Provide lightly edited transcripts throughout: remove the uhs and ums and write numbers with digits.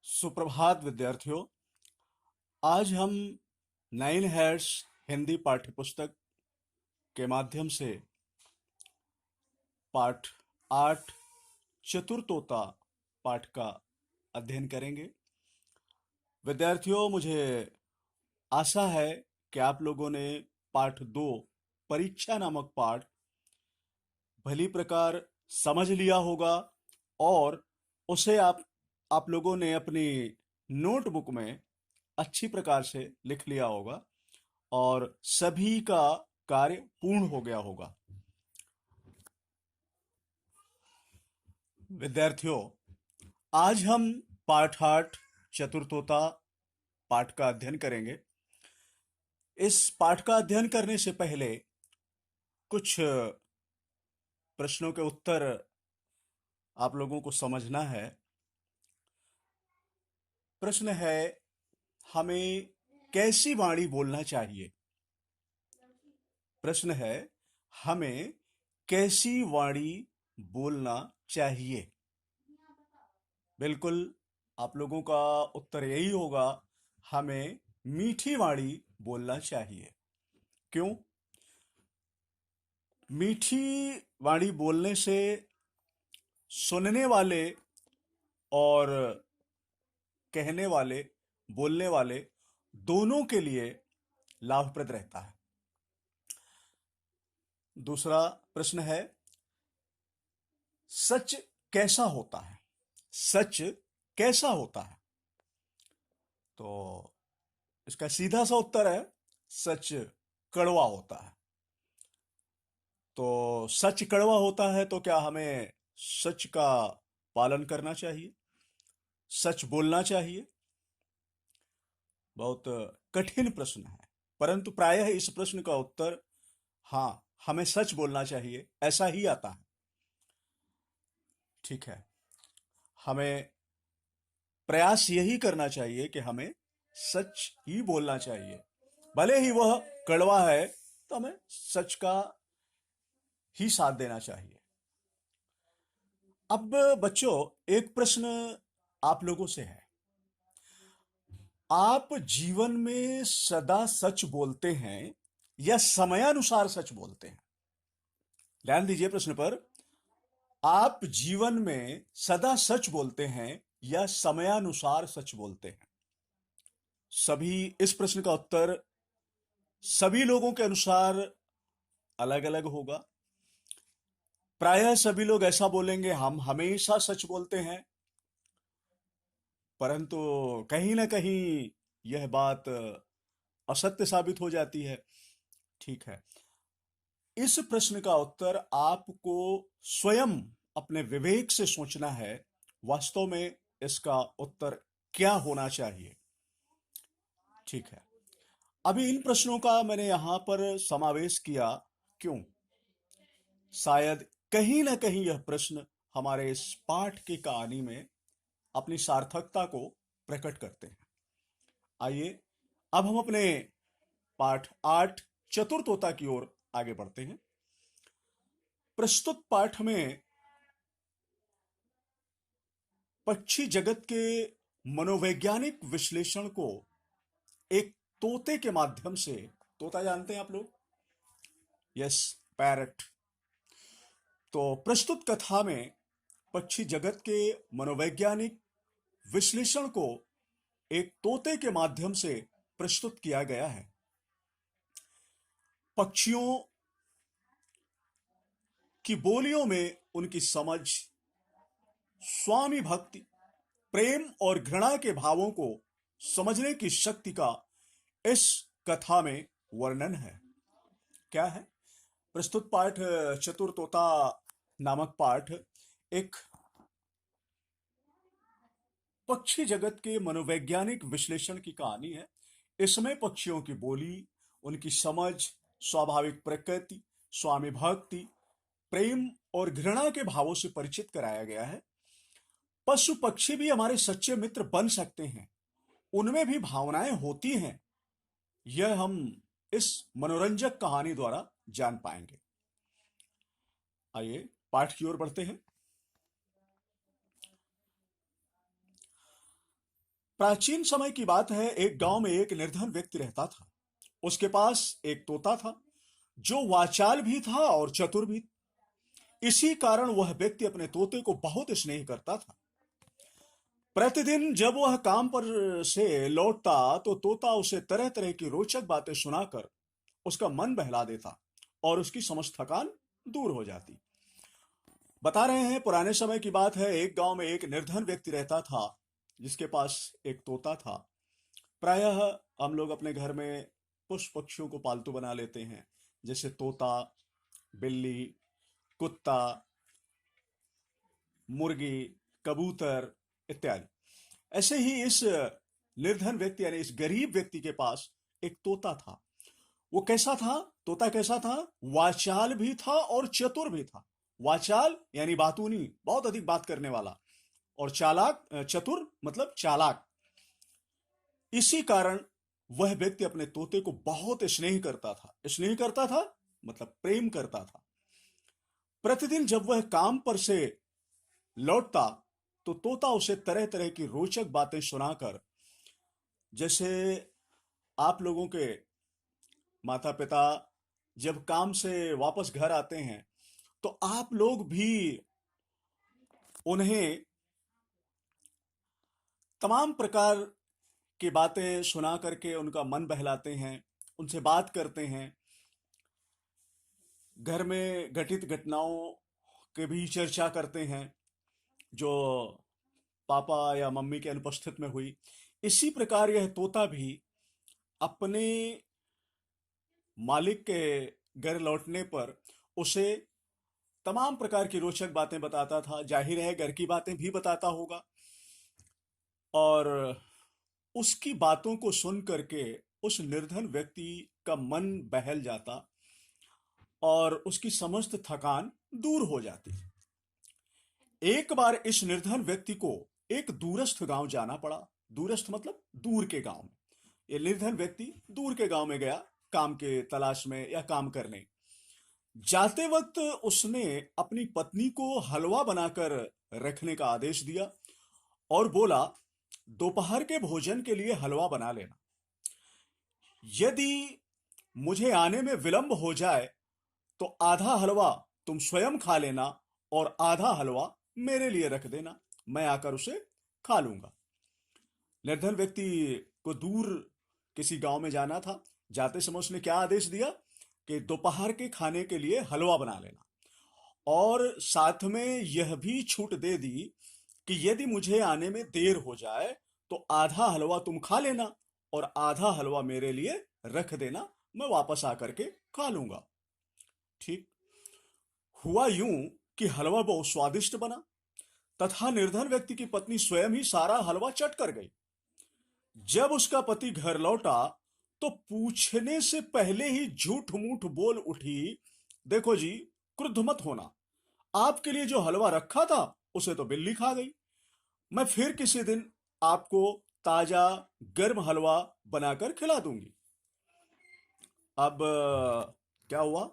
सुप्रभात विद्यार्थियों। आज हम नाइन हेड्स हिंदी पाठ्यपुस्तक के माध्यम से पाठ 8 चतुर्थोता पाठ का अध्ययन करेंगे। विद्यार्थियों, मुझे आशा है कि आप लोगों ने पाठ 2 परीक्षा नामक पाठ भली प्रकार समझ लिया होगा और उसे आप लोगों ने अपनी नोटबुक में अच्छी प्रकार से लिख लिया होगा और सभी का कार्य पूर्ण हो गया होगा। विद्यार्थियों, आज हम पाठ 8 चतुर्थोता पाठ का अध्ययन करेंगे। इस पाठ का अध्ययन करने से पहले कुछ प्रश्नों के उत्तर आप लोगों को समझना है। प्रश्न है, हमें कैसी वाणी बोलना चाहिए? प्रश्न है, हमें कैसी वाणी बोलना चाहिए? बिल्कुल, आप लोगों का उत्तर यही होगा, हमें मीठी वाणी बोलना चाहिए। क्यों? मीठी वाणी बोलने से सुनने वाले और कहने वाले, बोलने वाले दोनों के लिए लाभप्रद रहता है। दूसरा प्रश्न है, सच कैसा होता है? सच कैसा होता है? तो इसका सीधा सा उत्तर है, सच कड़वा होता है। तो सच कड़वा होता है तो क्या हमें सच का पालन करना चाहिए, सच बोलना चाहिए? बहुत कठिन प्रश्न है, परंतु प्रायः इस प्रश्न का उत्तर हाँ, हमें सच बोलना चाहिए, ऐसा ही आता है। ठीक है, हमें प्रयास यही करना चाहिए कि हमें सच ही बोलना चाहिए, भले ही वह कड़वा है तो हमें सच का ही साथ देना चाहिए। अब बच्चों, एक प्रश्न आप लोगों से है, आप जीवन में सदा सच बोलते हैं या समयानुसार सच बोलते हैं? ध्यान दीजिए प्रश्न पर। आप जीवन में सदा सच बोलते हैं या समयानुसार सच बोलते हैं? सभी इस प्रश्न का उत्तर सभी लोगों के अनुसार अलग अलग होगा। प्रायः सभी लोग ऐसा बोलेंगे, हम हमेशा सच बोलते हैं, परंतु कहीं ना कहीं यह बात असत्य साबित हो जाती है। ठीक है, इस प्रश्न का उत्तर आपको स्वयं अपने विवेक से सोचना है, वास्तव में इसका उत्तर क्या होना चाहिए। ठीक है, अभी इन प्रश्नों का मैंने यहां पर समावेश किया, क्यों? शायद कहीं ना कहीं यह प्रश्न हमारे इस पाठ की कहानी में अपनी सार्थकता को प्रकट करते हैं। आइए अब हम अपने पाठ 8 चतुर्थोता की ओर आगे बढ़ते हैं। प्रस्तुत पाठ में पक्षी जगत के मनोवैज्ञानिक विश्लेषण को एक तोते के माध्यम से, तोता जानते हैं आप लोग? Yes, parrot. तो प्रस्तुत कथा में पक्षी जगत के मनोवैज्ञानिक विश्लेषण को एक तोते के माध्यम से प्रस्तुत किया गया है। पक्षियों की बोलियों में उनकी समझ, स्वामी भक्ति, प्रेम और घृणा के भावों को समझने की शक्ति का इस कथा में वर्णन है। क्या है? प्रस्तुत पाठ चतुर्थोता नामक पाठ एक पक्षी जगत के मनोवैज्ञानिक विश्लेषण की कहानी है। इसमें पक्षियों की बोली, उनकी समझ, स्वाभाविक प्रकृति, स्वामी भक्ति, प्रेम और घृणा के भावों से परिचित कराया गया है। पशु पक्षी भी हमारे सच्चे मित्र बन सकते हैं, उनमें भी भावनाएं होती हैं, यह हम इस मनोरंजक कहानी द्वारा जान पाएंगे। आइए पाठ की ओर बढ़ते हैं। प्राचीन समय की बात है, एक गांव में एक निर्धन व्यक्ति रहता था। उसके पास एक तोता था जो वाचाल भी था और चतुर भी। इसी कारण वह व्यक्ति अपने तोते को बहुत स्नेह करता था। प्रतिदिन जब वह काम पर से लौटता तो तोता उसे तरह तरह की रोचक बातें सुनाकर उसका मन बहला देता और उसकी समस्त थकान दूर हो जाती। बता रहे हैं, पुराने समय की बात है, एक गांव में एक निर्धन व्यक्ति रहता था जिसके पास एक तोता था। प्रायः हम लोग अपने घर में पुष्प पक्षियों को पालतू बना लेते हैं, जैसे तोता, बिल्ली, कुत्ता, मुर्गी, कबूतर इत्यादि। ऐसे ही इस निर्धन व्यक्ति यानी इस गरीब व्यक्ति के पास एक तोता था। वो कैसा था? तोता कैसा था? वाचाल भी था और चतुर भी था। वाचाल यानी बातूनी, बहुत अधिक बात करने वाला, और चालाक, चतुर मतलब चालाक। इसी कारण वह व्यक्ति अपने तोते को बहुत स्नेह करता था। स्नेह करता था मतलब प्रेम करता था। प्रतिदिन जब वह काम पर से लौटता तो तोता उसे तरह तरह की रोचक बातें सुनाकर, जैसे आप लोगों के माता पिता जब काम से वापस घर आते हैं तो आप लोग भी उन्हें तमाम प्रकार की बातें सुना करके उनका मन बहलाते हैं, उनसे बात करते हैं, घर में घटित घटनाओं के भी चर्चा करते हैं जो पापा या मम्मी के अनुपस्थित में हुई। इसी प्रकार यह तोता भी अपने मालिक के घर लौटने पर उसे तमाम प्रकार की रोचक बातें बताता था। जाहिर है घर की बातें भी बताता होगा, और उसकी बातों को सुन करके उस निर्धन व्यक्ति का मन बहल जाता और उसकी समस्त थकान दूर हो जाती। एक बार इस निर्धन व्यक्ति को एक दूरस्थ गांव जाना पड़ा। दूरस्थ मतलब दूर के गांव में। ये निर्धन व्यक्ति दूर के गांव में गया काम के तलाश में या काम करने। जाते वक्त उसने अपनी पत्नी को हलवा बनाकर रखने का आदेश दिया और बोला, दोपहर के भोजन के लिए हलवा बना लेना। यदि मुझे आने में विलंब हो जाए तो आधा हलवा तुम स्वयं खा लेना और आधा हलवा मेरे लिए रख देना, मैं आकर उसे खा लूंगा। निर्धन व्यक्ति को दूर किसी गांव में जाना था। जाते समय उसने क्या आदेश दिया कि दोपहर के खाने के लिए हलवा बना लेना, और साथ में यह भी छूट दे दी कि यदि मुझे आने में देर हो जाए तो आधा हलवा तुम खा लेना और आधा हलवा मेरे लिए रख देना, मैं वापस आकर के खा लूंगा। ठीक हुआ यूं कि हलवा बहुत स्वादिष्ट बना तथा निर्धन व्यक्ति की पत्नी स्वयं ही सारा हलवा चट कर गई। जब उसका पति घर लौटा तो पूछने से पहले ही झूठ मूठ बोल उठी, देखो जी, क्रुद्ध मत होना, आपके लिए जो हलवा रखा था उसे तो बिल्ली खा गई। मैं फिर किसी दिन आपको ताजा गर्म हलवा बनाकर खिला दूंगी। अब क्या हुआ?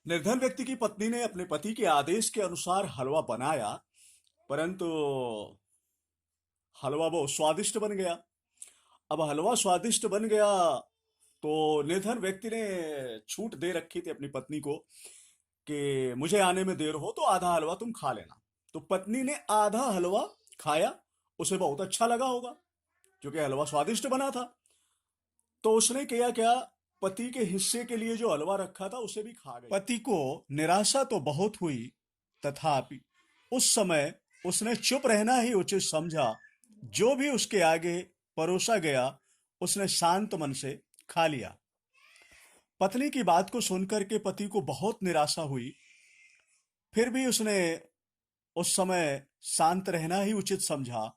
निर्धन व्यक्ति की पत्नी ने अपने पति के आदेश के अनुसार हलवा बनाया, परंतु हलवा बहुत स्वादिष्ट बन गया। अब हलवा स्वादिष्ट बन गया तो निर्धन व्यक्ति ने छूट दे रखी थी अपनी पत्नी को कि मुझे आने में देर हो तो आधा हलवा तुम खा लेना। तो पत्नी ने आधा हलवा खाया। उसे बहुत अच्छा लगा होगा क्योंकि हलवा स्वादिष्ट बना था। तो उसने किया क्या, पति के हिस्से के लिए जो हलवा रखा था उसे भी खा गई। पति को निराशा तो बहुत हुई, तथापि उस समय उसने चुप रहना ही उचित समझा। जो भी उसके आगे परोसा गया उसने शांत मन से खा लिया। पत्नी की बात को सुनकर के पति को बहुत निराशा हुई, फिर भी उसने उस समय शांत रहना ही उचित समझा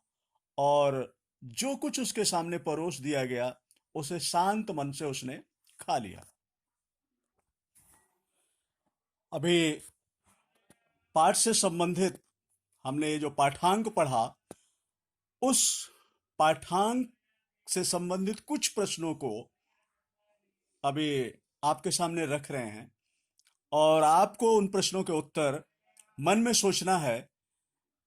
और जो कुछ उसके सामने परोस दिया गया उसे शांत मन से उसने खा लिया। अभी पाठ से संबंधित हमने जो पाठांक पढ़ा, उस पाठांक से संबंधित कुछ प्रश्नों को अभी आपके सामने रख रहे हैं और आपको उन प्रश्नों के उत्तर मन में सोचना है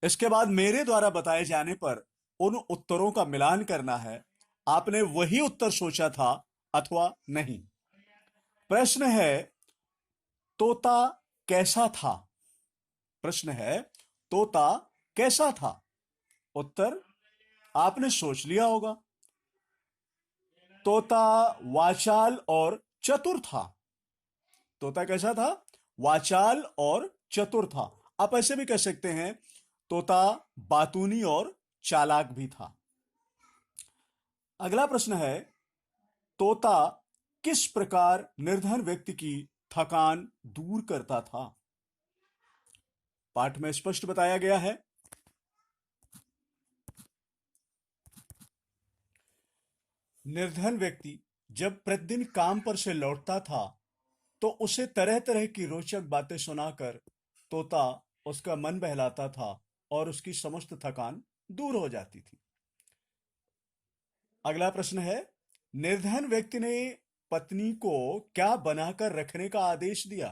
इसके बाद मेरे द्वारा बताए जाने पर उन उत्तरों का मिलान करना है, आपने वही उत्तर सोचा था अथवा नहीं। प्रश्न है, तोता कैसा था? प्रश्न है, तोता कैसा था? उत्तर आपने सोच लिया होगा। तोता वाचाल और चतुर था। तोता कैसा था? वाचाल और चतुर था। आप ऐसे भी कह सकते हैं, तोता बातूनी और चालाक भी था। अगला प्रश्न है, तोता किस प्रकार निर्धन व्यक्ति की थकान दूर करता था? पाठ में स्पष्ट बताया गया है। निर्धन व्यक्ति जब प्रतिदिन काम पर से लौटता था तो उसे तरह तरह की रोचक बातें सुनाकर तोता उसका मन बहलाता था और उसकी समस्त थकान दूर हो जाती थी। अगला प्रश्न है, निर्धन व्यक्ति ने पत्नी को क्या बनाकर रखने का आदेश दिया?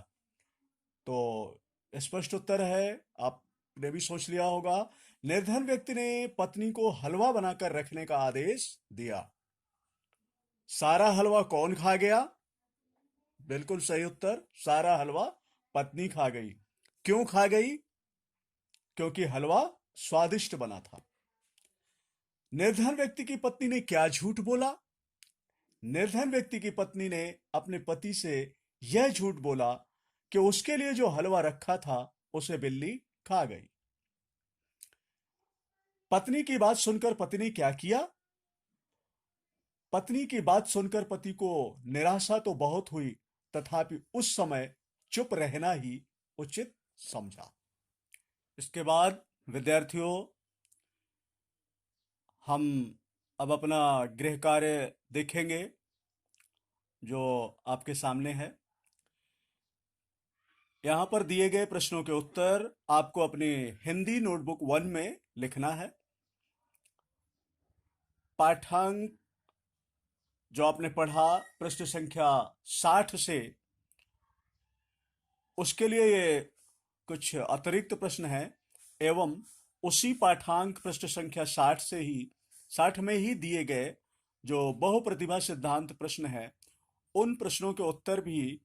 तो स्पष्ट उत्तर है, आपने भी सोच लिया होगा। निर्धन व्यक्ति ने पत्नी को हलवा बनाकर रखने का आदेश दिया। सारा हलवा कौन खा गया? बिल्कुल सही उत्तर, सारा हलवा पत्नी खा गई। क्यों खा गई? क्योंकि हलवा स्वादिष्ट बना था। निर्धन व्यक्ति की पत्नी ने क्या झूठ बोला? निर्धन व्यक्ति की पत्नी ने अपने पति से यह झूठ बोला कि उसके लिए जो हलवा रखा था उसे बिल्ली खा गई। पत्नी की बात सुनकर पति ने क्या किया? पत्नी की बात सुनकर पति को निराशा तो बहुत हुई, तथापि उस समय चुप रहना ही उचित समझा। इसके बाद विद्यार्थियों, हम अब अपना गृह कार्य देखेंगे जो आपके सामने है। यहां पर दिए गए प्रश्नों के उत्तर आपको अपनी हिंदी नोटबुक 1 में लिखना है। पाठांक जो आपने पढ़ा प्रश्न संख्या 60 से, उसके लिए ये कुछ अतिरिक्त प्रश्न हैं एवं उसी पाठांक प्रश्न संख्या 60 से ही 60 में ही दिए गए जो बहुप्रतिभा सिद्धांत प्रश्न है, उन प्रश्नों के उत्तर भी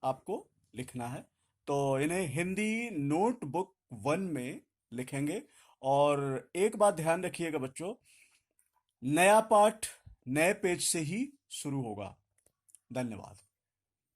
आपको लिखना है। तो इन्हें हिंदी नोटबुक 1 में लिखेंगे। और एक बात ध्यान रखिएगा बच्चों, नया पाठ नए पेज से ही शुरू होगा। धन्यवाद।